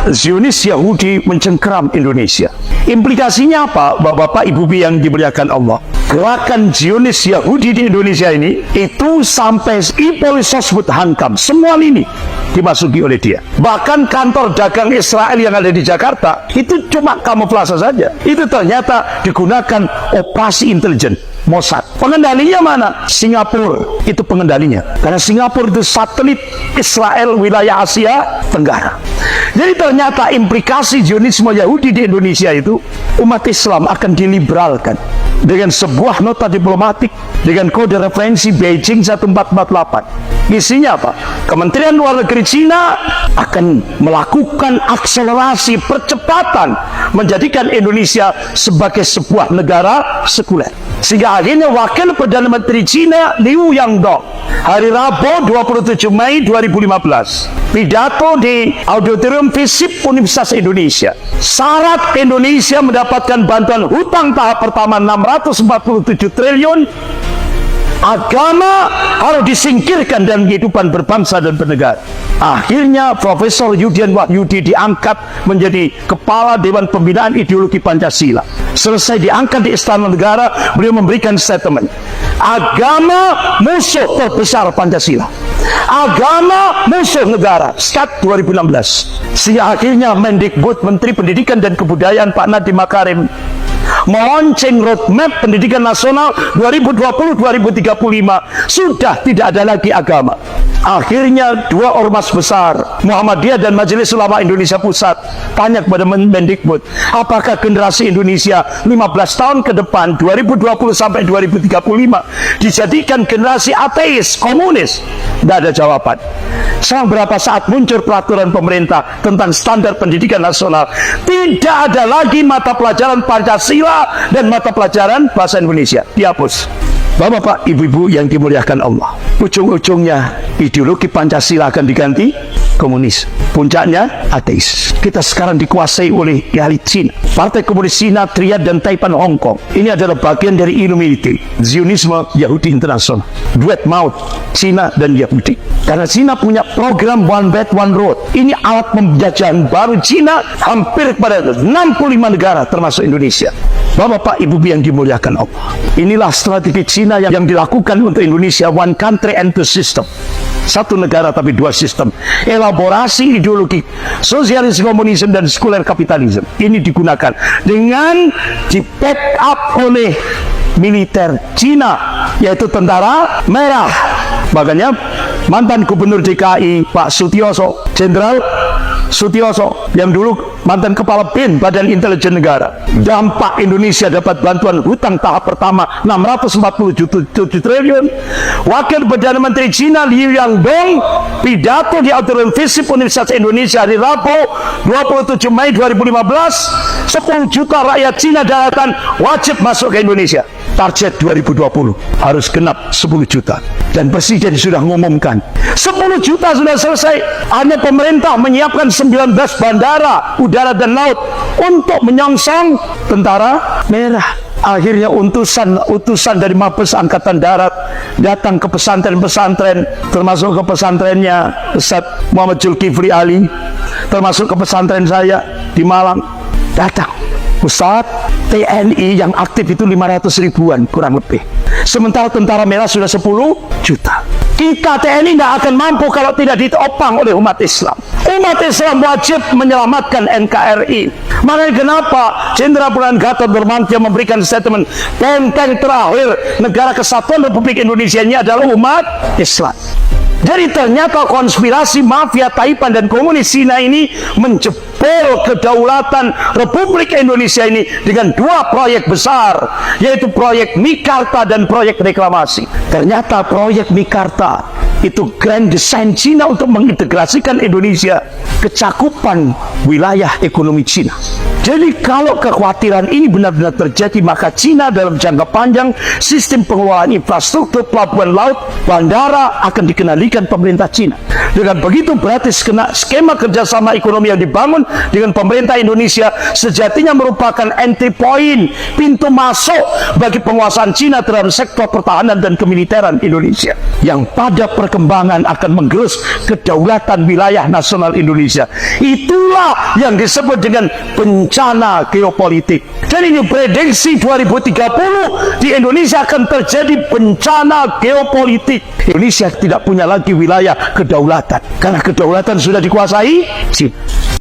Zionis Yahudi mencengkeram Indonesia. Implikasinya apa, Bapak-bapak, Ibu-ibu yang dimuliakan Allah? Gerakan Zionis Yahudi di Indonesia ini itu sampai Ipolisos Hankam, semua lini dimasuki oleh dia. Bahkan kantor dagang Israel yang ada di Jakarta itu cuma kamuflase saja. Itu ternyata digunakan operasi intelijen Mossad. Pengendalinya mana? Singapura itu pengendalinya. Karena Singapura itu satelit Israel wilayah Asia Tenggara. Jadi ternyata implikasi Zionisme Yahudi di Indonesia itu, umat Islam akan diliberalkan dengan sebuah nota diplomatik dengan kode referensi Beijing 1448. Isinya apa? Kementerian Luar Negeri Cina akan melakukan akselerasi percepatan menjadikan Indonesia sebagai sebuah negara sekuler. Sehingga akhirnya Wakil Perdana Menteri Cina Liu Yangdong hari Rabu 27 Mei 2015 pidato di Auditorium FISIP Universitas Indonesia. Syarat Indonesia mendapatkan bantuan hutang tahap pertama 647 triliun. Agama harus disingkirkan dalam kehidupan berbangsa dan bernegara. Akhirnya Profesor Yudian Wahyudi diangkat menjadi Kepala Dewan Pembinaan Ideologi Pancasila. Selesai diangkat di Istana Negara, beliau memberikan statement, agama musuh terbesar Pancasila, agama musuh negara. Skat 2016. Sehingga akhirnya Mendikbud, Menteri Pendidikan dan Kebudayaan Pak Nadiem Makarim melaunching roadmap pendidikan nasional 2020-2035. Sudah tidak ada lagi agama. Akhirnya dua ormas besar, Muhammadiyah dan Majelis Ulama Indonesia Pusat, tanya kepada Mendikbud, apakah generasi Indonesia 15 tahun ke depan 2020 sampai 2035 dijadikan generasi ateis, komunis? Tidak ada jawaban. Selang berapa saat muncul peraturan pemerintah tentang standar pendidikan nasional, tidak ada lagi mata pelajaran Pancasila dan mata pelajaran bahasa Indonesia, dihapus. Bapak-bapak, ibu-ibu yang dimuliakan Allah, ujung-ujungnya ideologi Pancasila akan diganti komunis, puncaknya ateis. Kita sekarang dikuasai oleh elit Cina, Partai Komunis Cina, Triad dan Taipan Hong Kong. Ini adalah bagian dari Illuminati, Zionisme Yahudi Internasional, duet maut Cina dan Yahudi. Karena Cina punya program One Belt One Road. Ini alat penjajahan baru Cina hampir kepada 65 negara termasuk Indonesia. Bapak-bapak, ibu-ibu yang dimuliakan Allah, inilah strategi Cina yang dilakukan untuk Indonesia, one country and two system. Satu negara tapi dua sistem. Elaborasi ideologi sosialis, komunisme dan sekuler kapitalisme ini digunakan dengan di backup oleh militer Cina, yaitu tentara merah. Makanya mantan Gubernur DKI Pak Sutioso, Jenderal Sutioso, yang dulu mantan Kepala BIN Badan Intelijen Negara, dampak Indonesia dapat bantuan hutang tahap pertama 647 triliun. Wakil Perdana Menteri Cina Liu Yangdong pidato di Auditorium FISIP Universitas Indonesia hari Rabu 27 Mei 2015, 10 juta rakyat Cina daratan wajib masuk ke Indonesia. Target 2020 harus genap 10 juta. Dan Presiden sudah mengumumkan 10 juta sudah selesai. Hanya pemerintah menyiapkan 19 bandara udara dan laut untuk menyongsong tentara merah. Akhirnya utusan dari Mabes Angkatan Darat datang ke pesantren-pesantren, termasuk ke pesantrennya Ustaz Muhammad Zulkifli Ali, termasuk ke pesantren saya di Malang. Datang, Ustaz, TNI yang aktif itu 500 ribuan kurang lebih. Sementara tentara merah sudah 10 juta. Kita TNI tidak akan mampu kalau tidak ditopang oleh umat Islam. Umat Islam wajib menyelamatkan NKRI. Makanya kenapa Jenderal Purnawirawan Gatot Nurmantio memberikan statement, benteng terakhir negara kesatuan Republik Indonesia ini adalah umat Islam. Jadi ternyata konspirasi mafia Taipan dan komunis Cina ini menjebol kedaulatan Republik Indonesia ini dengan dua proyek besar, yaitu proyek Mikarta dan proyek reklamasi. Ternyata proyek Mikarta itu grand design Cina untuk mengintegrasikan Indonesia ke cakupan wilayah ekonomi Cina. Jadi kalau kekhawatiran ini benar-benar terjadi, maka Cina dalam jangka panjang sistem pengelolaan infrastruktur pelabuhan laut, bandara akan dikendalikan pemerintah Cina. Dengan begitu berarti skema kerjasama ekonomi yang dibangun dengan pemerintah Indonesia sejatinya merupakan entry point, pintu masuk bagi penguasaan Cina terhadap sektor pertahanan dan kemiliteran Indonesia, yang pada perkembangan akan menggerus kedaulatan wilayah nasional Indonesia. Itulah yang disebut dengan bencana geopolitik. Dan ini prediksi 2030 di Indonesia akan terjadi bencana geopolitik. Indonesia tidak punya lagi wilayah kedaulatan karena kedaulatan sudah dikuasai Cina.